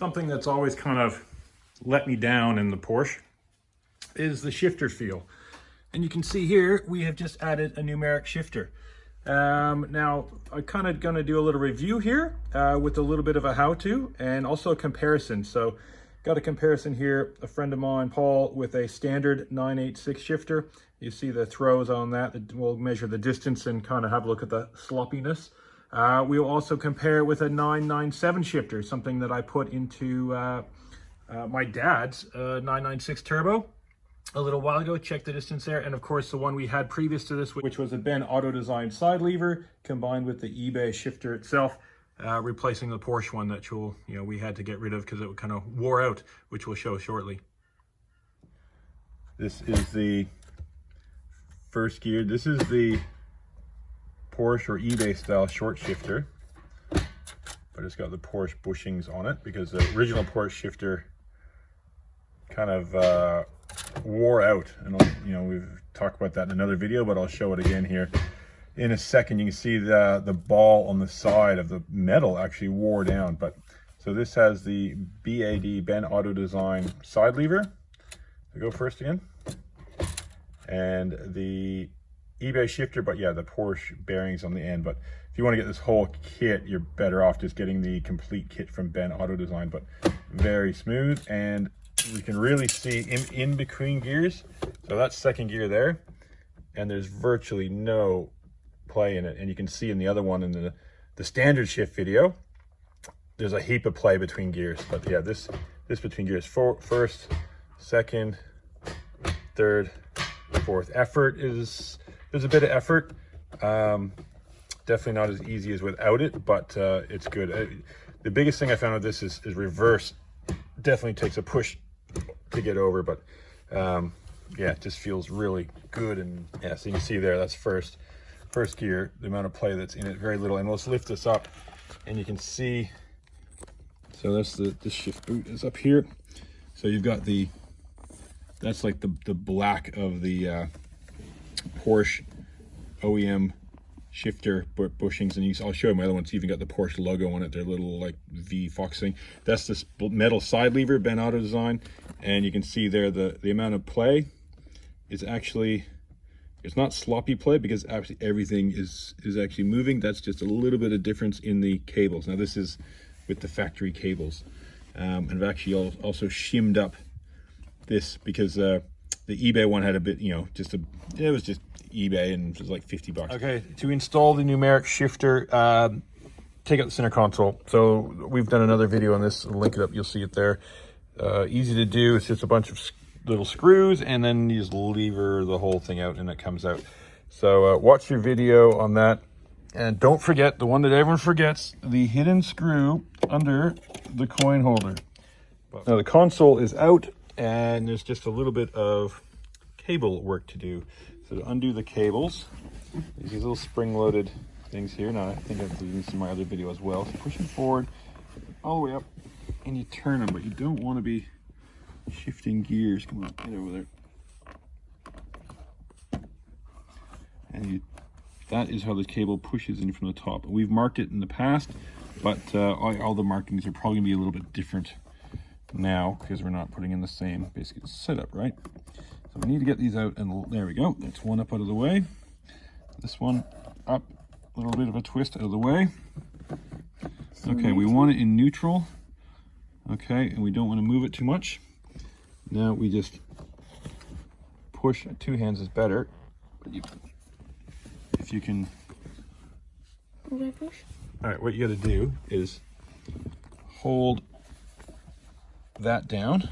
Something that's always kind of let me down in the Porsche is the shifter feel. And you can see here, we have just added a numeric shifter. Now, I'm kind of going to do a little review here with a little bit of a how-to and also a comparison. So, got a comparison here, a friend of mine, Paul, with a standard 986 shifter. You see the throws on that. We'll measure the distance and kind of have a look at the sloppiness. We'll also compare it with a 997 shifter, something that I put into my dad's 996 turbo a little while ago. Check the distance there. And of course, the one we had previous to this, which was a B.A.D auto design side lever combined with the eBay shifter itself, replacing the Porsche one that we had to get rid of because it kind of wore out, which we'll show shortly. This is the first gear. This is the Porsche or eBay style short shifter, but it's got the Porsche bushings on it because the original Porsche shifter kind of wore out, and we've talked about that in another video, but I'll show it again here in a second. You can see the ball on the side of the metal actually wore down. But so this has the B.A.D. B.A.D auto design side lever. I go first again, and the eBay shifter, but yeah, the Porsche bearings on the end. But if you want to get this whole kit, you're better off just getting the complete kit from B.A.D auto design. But very smooth, and we can really see in between gears. So that's second gear there, and there's virtually no play in it. And you can see in the other one, in the standard shift video, there's a heap of play between gears. But yeah, this between gears, first, second, third, fourth. Effort is, there's a bit of effort. Definitely not as easy as without it, but it's good. The biggest thing I found with this is reverse. Definitely takes a push to get over, but yeah, it just feels really good. And yeah, so you can see there, that's first gear, the amount of play that's in it, very little. And let's lift this up, and you can see, so that's the shift boot is up here. So you've got that's like the black of the Porsche OEM shifter bushings, and I'll show you my other ones. Even got the Porsche logo on it, their little like V Fox thing. That's this metal side lever, B.A.D auto design, and you can see there the amount of play is actually, it's not sloppy play because actually everything is actually moving. That's just a little bit of difference in the cables. Now this is with the factory cables, and I've actually also shimmed up this because the eBay one had a bit, it was just eBay, and it was like 50 bucks. Okay, to install the numeric shifter, take out the center console. So we've done another video on this. I'll link it up, you'll see it there. Easy to do. It's just a bunch of little screws, and then you just lever the whole thing out and it comes out. So watch your video on that. And don't forget, the one that everyone forgets, the hidden screw under the coin holder. Now the console is out, and there's just a little bit of cable work to do. So to undo the cables, these little spring-loaded things here. Now I think I've used in my other video as well. So push them forward all the way up, and you turn them, but you don't want to be shifting gears. Come on, get over there. And that is how the cable pushes in from the top. We've marked it in the past, but all the markings are probably gonna be a little bit different now because we're not putting in the same basic setup, right? So we need to get these out, and there we go. That's one up out of the way. This one up, a little bit of a twist out of the way. Okay, we want it in neutral. Okay, and we don't want to move it too much. Now we just push. Two hands is better. But if you can. Will I push? All right, what you got to do is hold that down,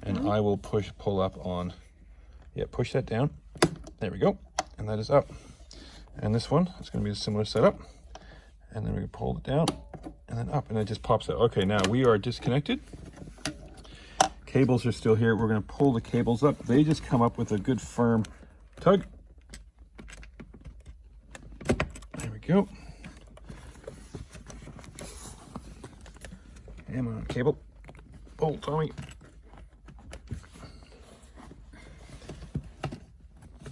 and I will pull up on. Yeah, push that down. There we go, and that is up. And this one, it's going to be a similar setup. And then we can pull it down and then up, and it just pops out. Okay, now we are disconnected. Cables are still here. We're going to pull the cables up. They just come up with a good firm tug. There we go. Come on, cable. Pull, Tommy.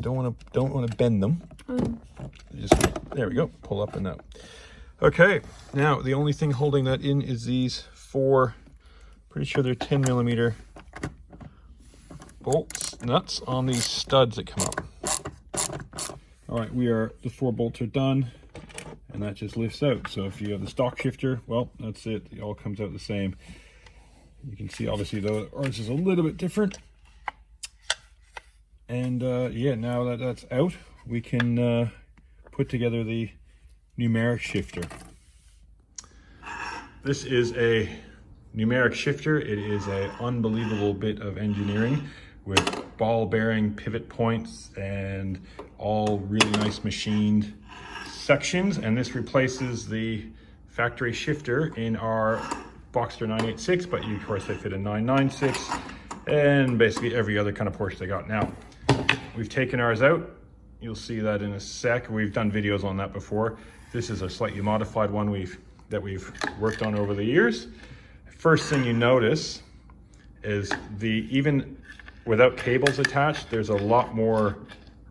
Don't want to bend them. Just there we go. Pull up and out. Okay, now the only thing holding that in is these 4, pretty sure they're 10 millimeter bolts, nuts on these studs that come up. All right, the 4 bolts are done, and that just lifts out. So if you have the stock shifter, well, that's it. It all comes out the same. You can see obviously ours is a little bit different. And yeah, now that that's out, we can put together the numeric shifter. This is a numeric shifter. It is an unbelievable bit of engineering with ball bearing pivot points and all really nice machined sections. And this replaces the factory shifter in our Boxster 986, but of course they fit a 996 and basically every other kind of Porsche they got. Now, we've taken ours out. You'll see that in a sec. We've done videos on that before. This is a slightly modified one that we've worked on over the years. First thing you notice is even without cables attached, there's a lot more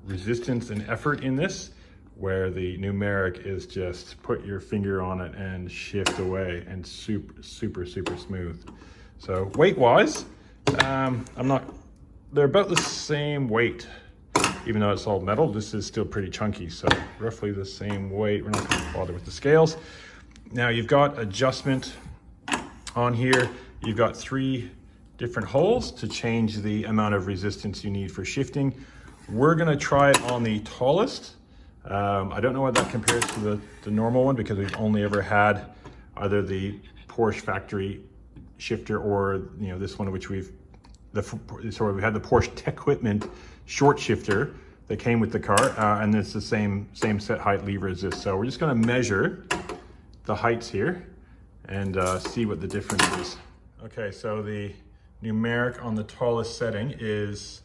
resistance and effort in this, where the numeric is just put your finger on it and shift away, and super, super, super smooth. So weight-wise, they're about the same weight, even though it's all metal. This is still pretty chunky, so roughly the same weight. We're not gonna bother with the scales. Now you've got adjustment on here. You've got 3 different holes to change the amount of resistance you need for shifting. We're gonna try it on the tallest. I don't know what that compares to the normal one, because we've only ever had either the Porsche factory shifter or this one, which we had the Porsche Tech Equipment short shifter that came with the car, and it's the same set height lever as this. So we're just going to measure the heights here and see what the difference is. Okay, so the numeric on the tallest setting is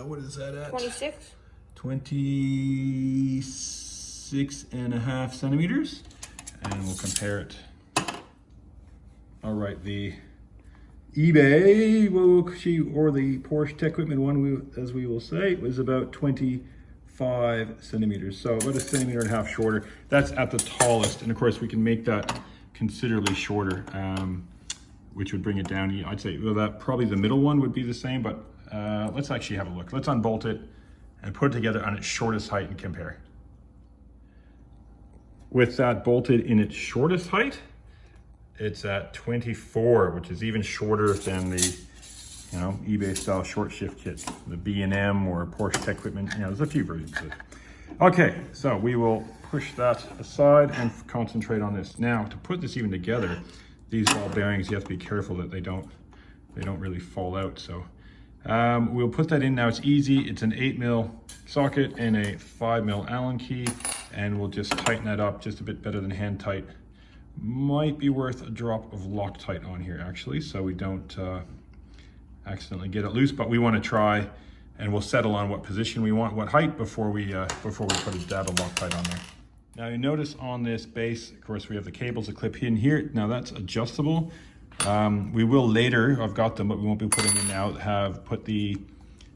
what is that at? 26. 26.5 centimeters, and we'll compare it. All right, the eBay or the Porsche Tech Equipment one, as we will say, was about 25 centimeters, so about 1.5 centimeters shorter. That's at the tallest, and of course we can make that considerably shorter, which would bring it down. I'd say that probably the middle one would be the same, but let's actually have a look. Let's unbolt it and put it together on its shortest height and compare. With that bolted in its shortest height, it's at 24, which is even shorter than the eBay style short shift kit, the B&M or Porsche Tech Equipment. There's a few versions of it. Okay, so we will push that aside and concentrate on this. Now, to put this even together, these ball bearings, you have to be careful that they don't really fall out. So we'll put that in now. It's easy. It's an 8mm socket and a 5mm Allen key, and we'll just tighten that up just a bit better than hand tight. Might be worth a drop of Loctite on here actually, so we don't accidentally get it loose, but we want to try, and we'll settle on what position we want, what height, before we put a dab of Loctite on there. Now you notice on this base, of course, we have the cables that clip in here. Now that's adjustable. We will later, I've got them, but we won't be putting them in now, put the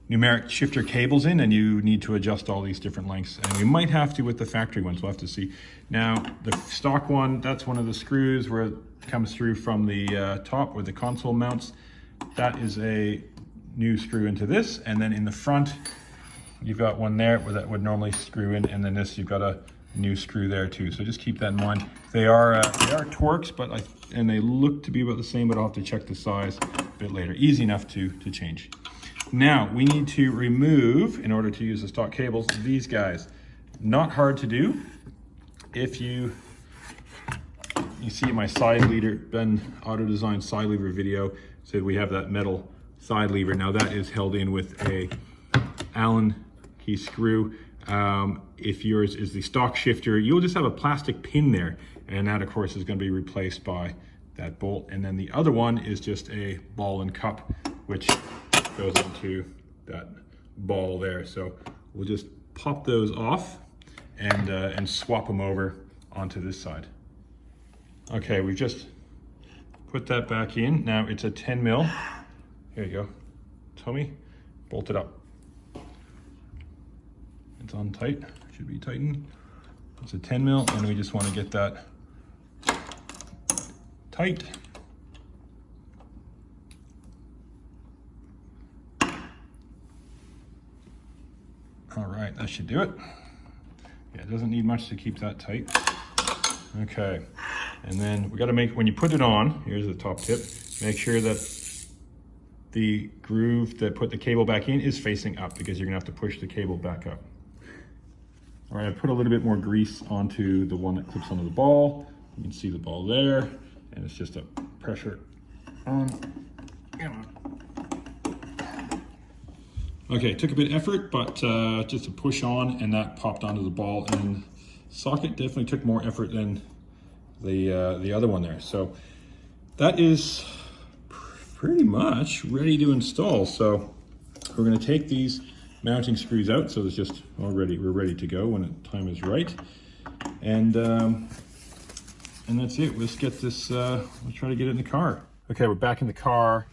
numeric shifter cables in, and you need to adjust all these different lengths, and we might have to with the factory ones. We'll have to see. Now the stock one, that's one of the screws where it comes through from the top where the console mounts. That is a new screw into this, and then in the front you've got one there where that would normally screw in, and then this you've got a new screw there too. So just keep that in mind. They are Torx, and they look to be about the same, but I'll have to check the size a bit later. Easy enough to change. Now we need to remove, in order to use the stock cables, these guys. Not hard to do. If you see my side lever, Ben Auto Design side lever video, said we have that metal side lever. Now that is held in with a Allen key screw. If yours is the stock shifter, you'll just have a plastic pin there, and that of course is going to be replaced by that bolt. And then the other one is just a ball and cup, which goes into that ball there. So we'll just pop those off and swap them over onto this side. Okay, we've just put that back in. Now it's a 10mm. Here you go. Tommy, bolt it up. It's on tight, should be tightened. It's a 10mm, and we just want to get that tight. All right, that should do it. Yeah, it doesn't need much to keep that tight. Okay, and then we got to make, when you put it on, here's the top tip, make sure that the groove that put the cable back in is facing up, because you're gonna have to push the cable back up. All right, I put a little bit more grease onto the one that clips onto the ball. You can see the ball there, and it's just a pressure on. Okay, it took a bit of effort, but just a push on, and that popped onto the ball, and socket definitely took more effort than the other one there. So that is pretty much ready to install. So we're going to take these mounting screws out, so it's just already, we're ready to go when the time is right. And that's it. Let's get this, let's try to get it in the car. Okay, we're back in the car.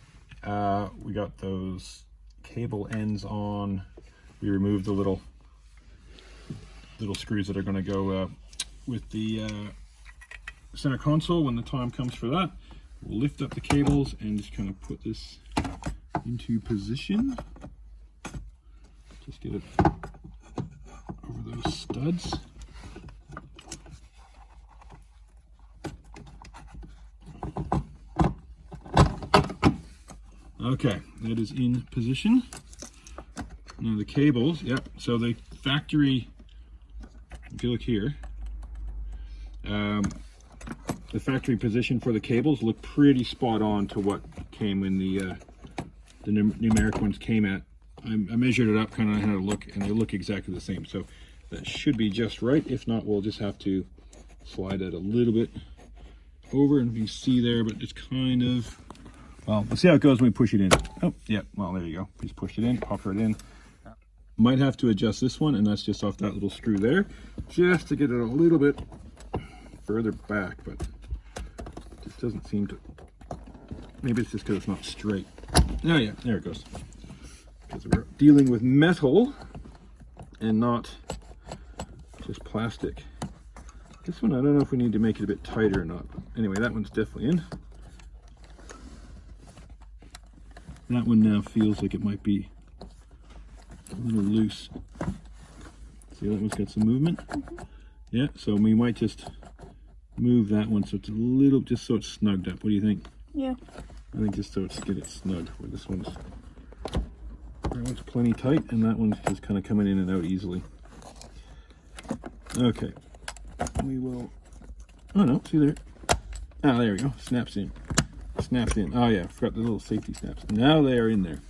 We got those cable ends on. We removed the little screws that are going to go with the center console when the time comes for that. We'll lift up the cables and just kind of put this into position. Just get it over those studs. Okay, that is in position. Now the cables, yep, so the factory, if you look here, the factory position for the cables look pretty spot on to what came when the numeric ones came at. I measured it up, kind of had a look, and they look exactly the same. So that should be just right. If not, we'll just have to slide it a little bit over, and you see there, but it's kind of, well, we'll see how it goes when we push it in. Oh, yeah, well, there you go. Just push it in, pop it in. Might have to adjust this one, and that's just off that little screw there, just to get it a little bit further back, but it just doesn't seem to, maybe it's just because it's not straight. Oh yeah, there it goes. Because we're dealing with metal and not just plastic. This one, I don't know if we need to make it a bit tighter or not. Anyway, that one's definitely in. That one now feels like it might be a little loose. See, that one's got some movement. Yeah, so we might just move that one so it's a little, just so it's snugged up. What do you think? Yeah. I think just so it's get it snug. Where this one's, that one's plenty tight, and that one's just kind of coming in and out easily. Okay, we will. Oh no, see there. Ah, there we go. Snaps in. Snapped in. Oh yeah, forgot the little safety snaps. Now they are in there.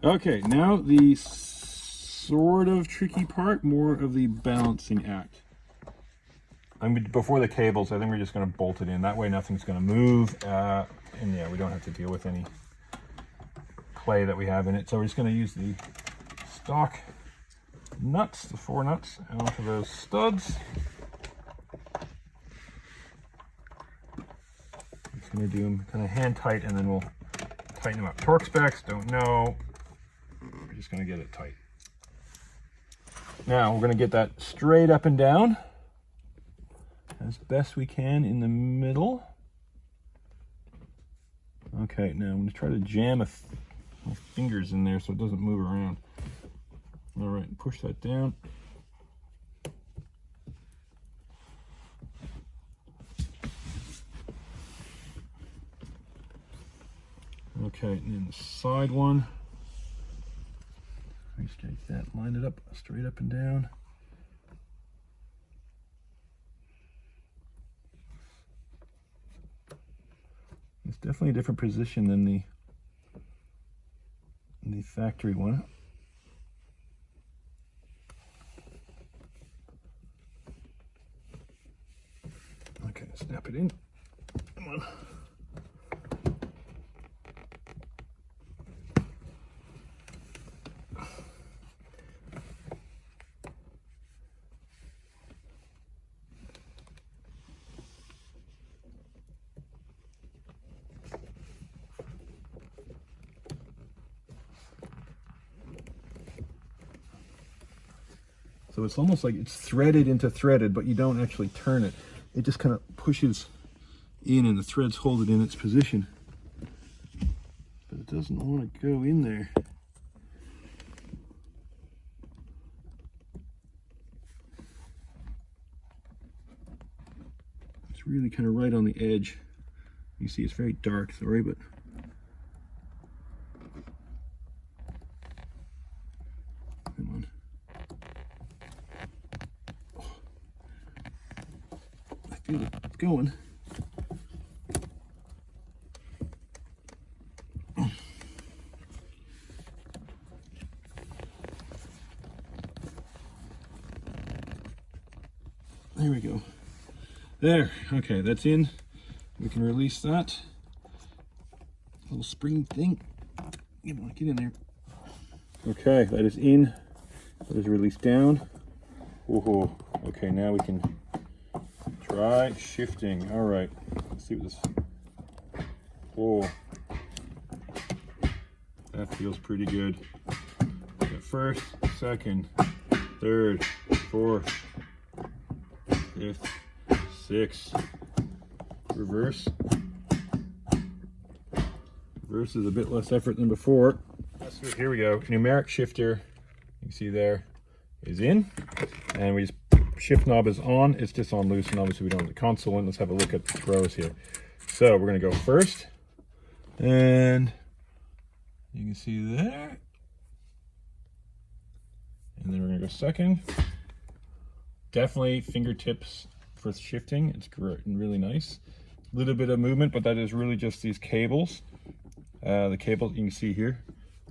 Okay, now the sort of tricky part, more of the balancing act. Before the cables, I think we're just going to bolt it in. That way nothing's going to move. And yeah, we don't have to deal with any play that we have in it. So we're just going to use the stock nuts, the 4 nuts, onto those studs. Just going to do them kind of hand tight, and then we'll tighten them up. Torque specs, don't know. We're just going to get it tight. Now we're going to get that straight up and down as best we can in the middle. Okay, now I'm going to try to jam my fingers in there so it doesn't move around. All right, push that down. Okay, and then the side one. Just get that, line it up, straight up and down. It's definitely a different position than the factory one. Okay, snap it in. Come on. So it's almost like it's threaded into threaded, but you don't actually turn it. It just kind of pushes in and the threads hold it in its position. But it doesn't want to go in there. It's really kind of right on the edge. You see it's very dark, sorry, but come on. Oh. I feel it going. There we go. There, okay, that's in. We can release that little spring thing. Get in there. Okay, that is in. That is released down. Whoa. Okay, now we can try shifting. All right, let's see what this. Whoa, that feels pretty good. Got first, second, third, fourth, fifth, sixth. Reverse. Reverse is a bit less effort than before. So here we go. Numeric shifter, you can see there, is in. And we just, shift knob is on. It's just on loose, and obviously we don't have the console in. Let's have a look at the throws here. So we're gonna go first. And you can see there. And then we're gonna go second. Definitely fingertips for shifting. It's great and really nice. A little bit of movement, but that is really just these cables. The cables you can see here.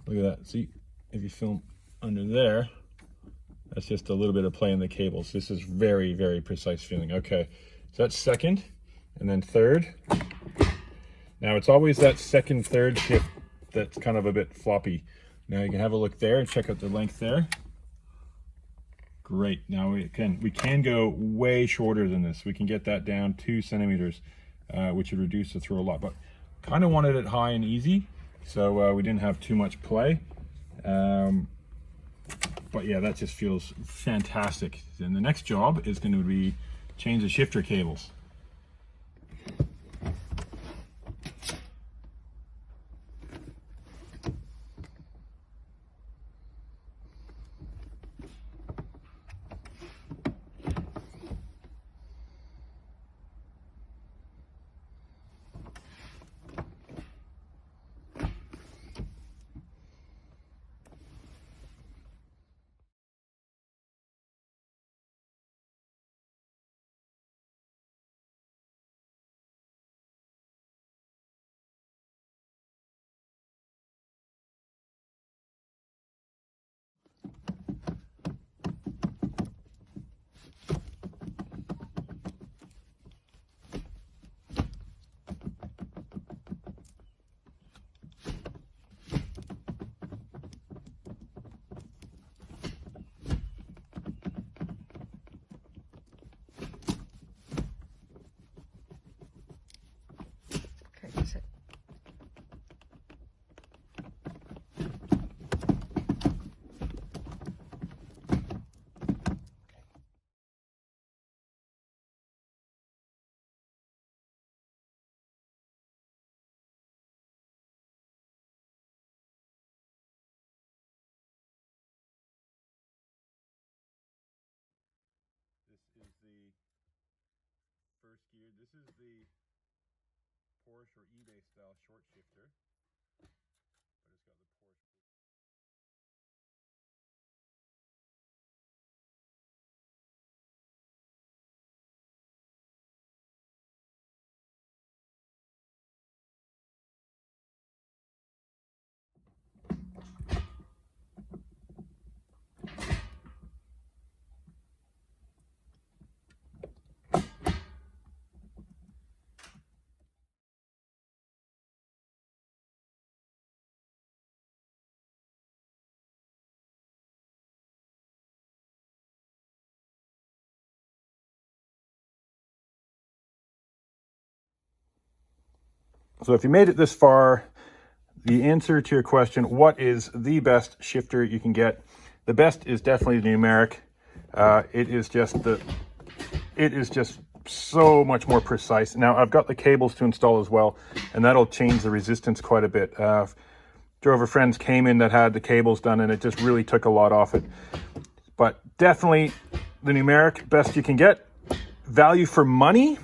Look at that. See, if you film under there, that's just a little bit of play in the cables. This is very, very precise feeling. Okay, so that's second, and then third. Now it's always that second, third shift that's kind of a bit floppy. Now you can have a look there and check out the length there. Great. Now we can go way shorter than this. We can get that down 2 centimeters, which would reduce the throw a lot. But kind of wanted it high and easy, so we didn't have too much play. But yeah, that just feels fantastic. And the next job is going to be change the shifter cables. This is the first gear. This is the Porsche or eBay style short shifter, but it's got the Porsche. So if you made it this far, the answer to your question, what is the best shifter you can get? The best is definitely the Numeric. It is just so much more precise. Now I've got the cables to install as well, and that'll change the resistance quite a bit. Drover friends came in that had the cables done, and it just really took a lot off it. But definitely the Numeric, best you can get. Value for money.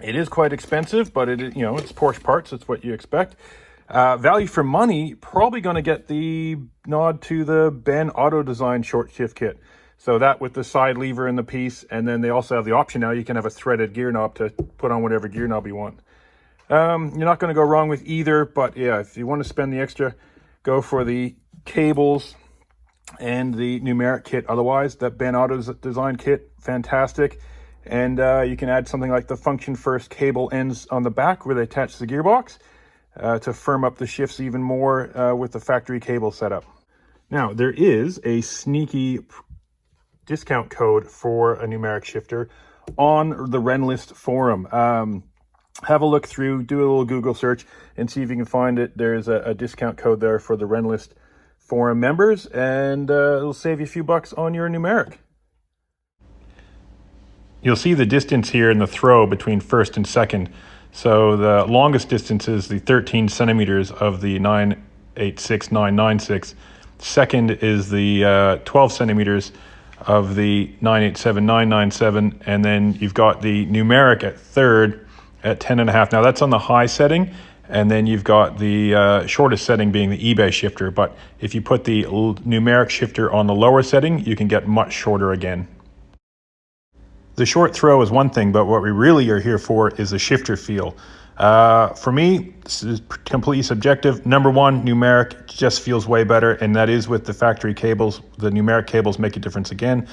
It is quite expensive, but it's Porsche parts. It's what you expect. Value for money, probably going to get the nod to the B.A.D Auto Design short shift kit. So that with the side lever and the piece, and then they also have the option now. You can have a threaded gear knob to put on whatever gear knob you want. You're not going to go wrong with either, but yeah, if you want to spend the extra, go for the cables and the Numeric kit. Otherwise, that B.A.D Auto Design kit, fantastic. And you can add something like the function first cable ends on the back where they attach the gearbox to firm up the shifts even more with the factory cable setup. Now, there is a sneaky discount code for a Numeric shifter on the Renlist forum. Have a look through, do a little Google search, and see if you can find it. There's a discount code there for the Renlist forum members, and it'll save you a few bucks on your Numeric. You'll see the distance here in the throw between first and second. So the longest distance is the 13 centimeters of the 986-996. Second is the 12 centimeters of the 987-997. And then you've got the Numeric at third at 10.5. Now that's on the high setting. And then you've got the shortest setting being the eBay shifter. But if you put the Numeric shifter on the lower setting, you can get much shorter again. The short throw is one thing, but what we really are here for is the shifter feel. For me, this is completely subjective. Number one, Numeric just feels way better, and that is with the factory cables. The Numeric cables make a difference again.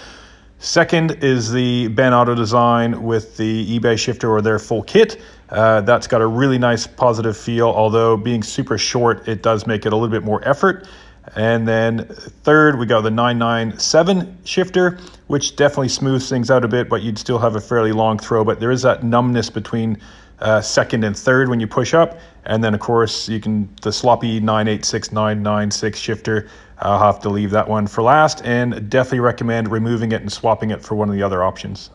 Second is the B.A.D Auto Design with the eBay shifter or their full kit. That's got a really nice positive feel, although being super short, it does make it a little bit more effort. And then third, we got the 997 shifter, which definitely smooths things out a bit, but you'd still have a fairly long throw. But there is that numbness between second and third when you push up. And then, of course, the sloppy 986, 996 shifter. I'll have to leave that one for last, and definitely recommend removing it and swapping it for one of the other options.